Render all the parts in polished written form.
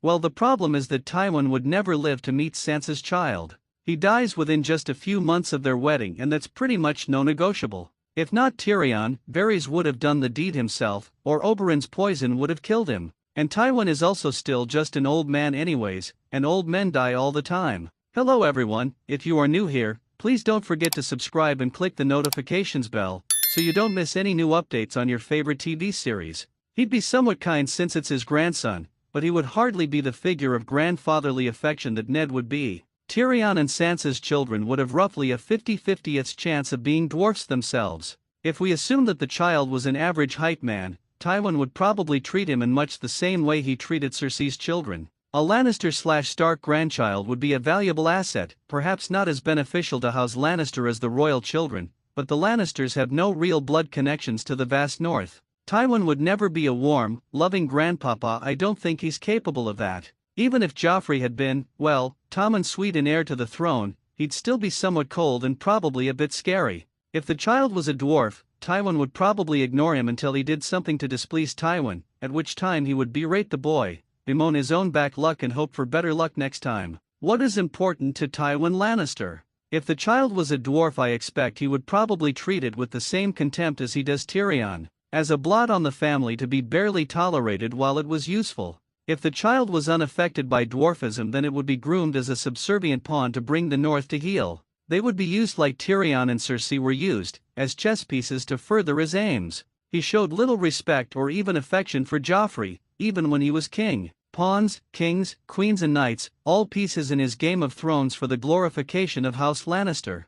Well, the problem is that Tywin would never live to meet Sansa's child. He dies within just a few months of their wedding, and that's pretty much no-negotiable. If not Tyrion, Varys would have done the deed himself, or Oberyn's poison would have killed him. And Tywin is also still just an old man anyways, and old men die all the time. Hello everyone, if you are new here, please don't forget to subscribe and click the notifications bell, so you don't miss any new updates on your favorite TV series. He'd be somewhat kind since it's his grandson, but he would hardly be the figure of grandfatherly affection that Ned would be. Tyrion and Sansa's children would have roughly a 50-50th chance of being dwarfs themselves. If we assume that the child was an average height man, Tywin would probably treat him in much the same way he treated Cersi's children. A Lannister/Stark grandchild would be a valuable asset, perhaps not as beneficial to House Lannister as the royal children, but the Lannisters have no real blood connections to the vast north. Tywin would never be a warm, loving grandpapa. I don't think he's capable of that. Even if Joffrey had been, well, Tom and sweet and heir to the throne, he'd still be somewhat cold and probably a bit scary. If the child was a dwarf, Tywin would probably ignore him until he did something to displease Tywin, at which time he would berate the boy, bemoan his own bad luck and hope for better luck next time. What is important to Tywin Lannister? If the child was a dwarf, I expect he would probably treat it with the same contempt as he does Tyrion, as a blot on the family to be barely tolerated while it was useful. If the child was unaffected by dwarfism, then it would be groomed as a subservient pawn to bring the north to heel. They would be used like Tyrion and Cersi were used, as chess pieces to further his aims. He showed little respect or even affection for Joffrey, even when he was king. Pawns, kings, queens and knights, all pieces in his Game of Thrones for the glorification of House Lannister.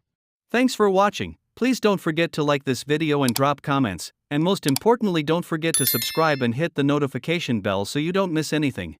Thanks for watching. Please don't forget to like this video and drop comments, and most importantly don't forget to subscribe and hit the notification bell so you don't miss anything.